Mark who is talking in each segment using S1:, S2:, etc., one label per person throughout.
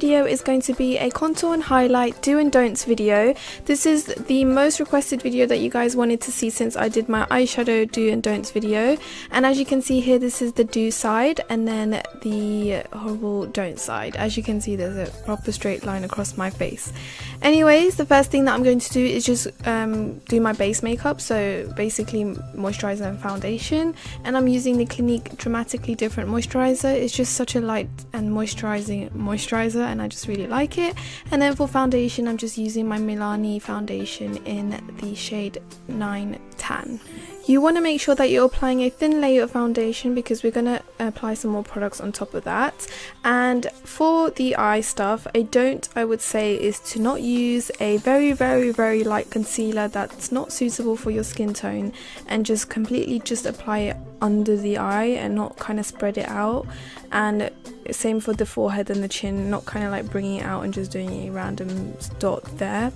S1: video is going to be a contour and highlight do and don'ts video. This is the most requested video that you guys wanted to see since I did my eyeshadow do and don'ts video. And as you can see here, this is the do side and then the horrible don't side. As you can see, there's a proper straight line across my face. Anyways, the first thing that I'm going to do is just do my base makeup, so basically moisturizer and foundation, and I'm using the Clinique Dramatically Different moisturizer. It's just such a light and moisturizing moisturizer and I just really like it. And then for foundation, I'm just using my Milani foundation in the shade 9 Tan. You want to make sure that you're applying a thin layer of foundation because we're going to apply some more products on top of that. And for the eye stuff, I would say is to not use a very light concealer that's not suitable for your skin tone, and just completely just apply it under the eye and not kind of spread it out. And same for the forehead and the chin, not kind of like bringing it out and just doing a random dot there.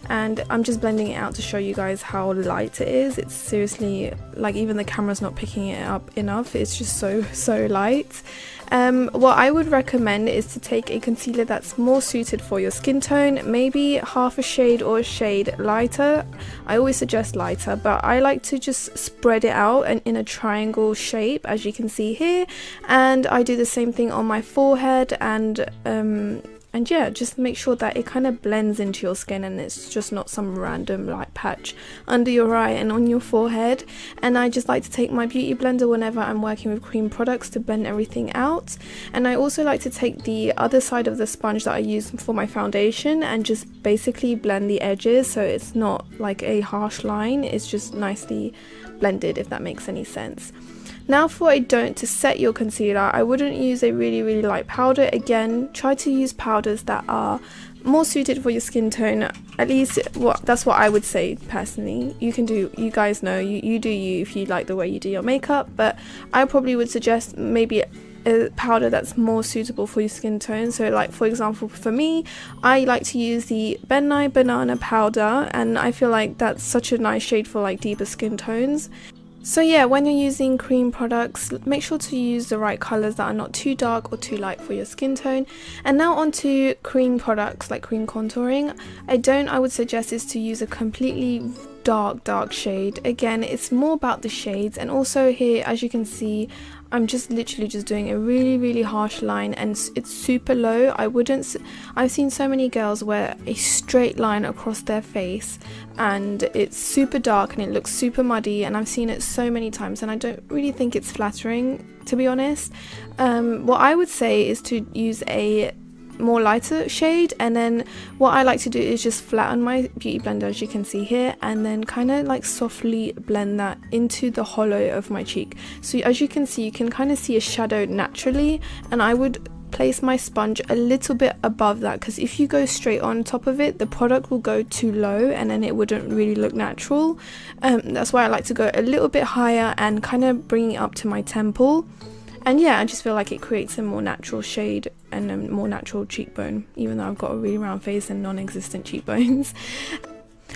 S1: And I'm just blending it out to show you guys how light it is. It's seriously, like, even the camera's not picking it up enough. It's just so light. What I would recommend is to take a concealer that's more suited for your skin tone, maybe half a shade or a shade lighter. I always suggest lighter, but I like to just spread it out and in a triangle shape, as you can see here. And I do the same thing on my forehead, and yeah, just make sure that it kind of blends into your skin and it's just not some random light patch under your eye and on your forehead. And I just like to take my beauty blender whenever I'm working with cream products to blend everything out. And I also like to take the other side of the sponge that I use for my foundation and just basically blend the edges so it's not like a harsh line, it's just nicely blended, if that makes any sense. Now for a don't to set your concealer, I wouldn't use a really light powder. Again, try to use powders that are more suited for your skin tone. At least that's what I would say personally. You guys know, you do you if you like the way you do your makeup, but I probably would suggest maybe a powder that's more suitable for your skin tone. So like, for example, for me, I like to use the Ben Nye Banana powder, and I feel like that's such a nice shade for like deeper skin tones. So yeah, when you're using cream products, make sure to use the right colours that are not too dark or too light for your skin tone. And now onto cream products like cream contouring. I would suggest is to use a completely dark shade. Again, it's more about the shades. And also here, as you can see, I'm just literally just doing a really harsh line, and it's super low. I've seen so many girls wear a straight line across their face and it's super dark and it looks super muddy, and I've seen it so many times and I don't really think it's flattering, to be honest. What I would say is to use a more lighter shade, and then what I like to do is just flatten my beauty blender, as you can see here, and then kind of like softly blend that into the hollow of my cheek. So as you can see, you can kind of see a shadow naturally, and I would place my sponge a little bit above that, because if you go straight on top of it, the product will go too low and then it wouldn't really look natural. That's why I like to go a little bit higher and kind of bring it up to my temple. And yeah, I just feel like it creates a more natural shade and a more natural cheekbone, even though I've got a really round face and non-existent cheekbones.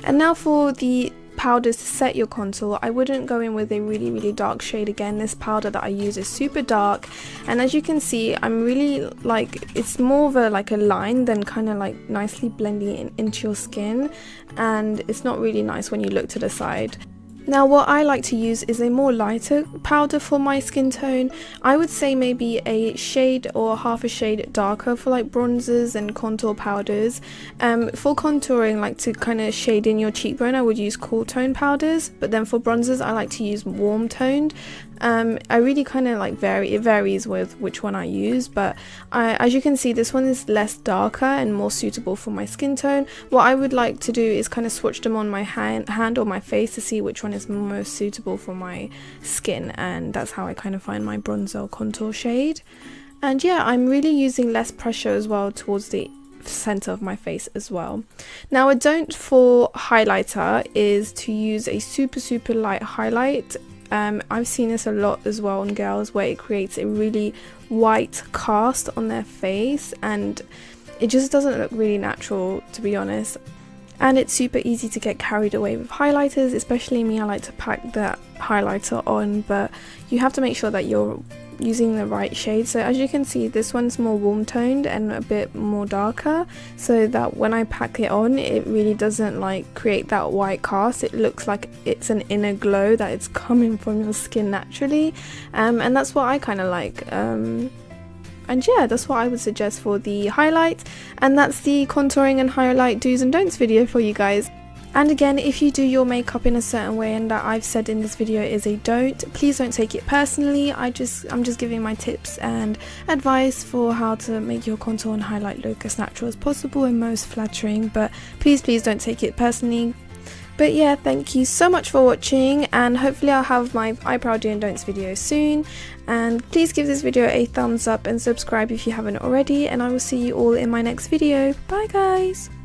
S1: And now for the powders to set your contour, I wouldn't go in with a really dark shade. Again, this powder that I use is super dark, and as you can see, I'm really like, it's more of a line than kind of like nicely blending it into your skin, and it's not really nice when you look to the side. Now what I like to use is a more lighter powder for my skin tone. I would say maybe a shade or half a shade darker for like bronzers and contour powders. For contouring, like to kind of shade in your cheekbone, I would use cool tone powders, but then for bronzers I like to use warm toned. I really kind of like it varies with which one I use, but as you can see, this one is less darker and more suitable for my skin tone. What I would like to do is kind of swatch them on my hand or my face to see which one is most suitable for my skin, and that's how I kind of find my bronzer or contour shade. And yeah, I'm really using less pressure as well towards the center of my face as well. Now a don't for highlighter is to use a super light highlight. I've seen this a lot as well on girls, where it creates a really white cast on their face and it just doesn't look really natural, to be honest. And it's super easy to get carried away with highlighters, especially me. I like to pack that highlighter on, but you have to make sure that you're using the right shade. So as you can see, this one's more warm toned and a bit more darker, so that when I pack it on, it really doesn't like create that white cast. It looks like it's an inner glow that it's coming from your skin naturally, and that's what I kind of like. And yeah, that's what I would suggest for the highlight, and that's the contouring and highlight do's and don'ts video for you guys. And again, if you do your makeup in a certain way and that I've said in this video is a don't, please don't take it personally. I'm just giving my tips and advice for how to make your contour and highlight look as natural as possible and most flattering, but please don't take it personally. But yeah, thank you so much for watching, and hopefully I'll have my eyebrow do and don'ts video soon. And please give this video a thumbs up and subscribe if you haven't already, and I will see you all in my next video. Bye guys!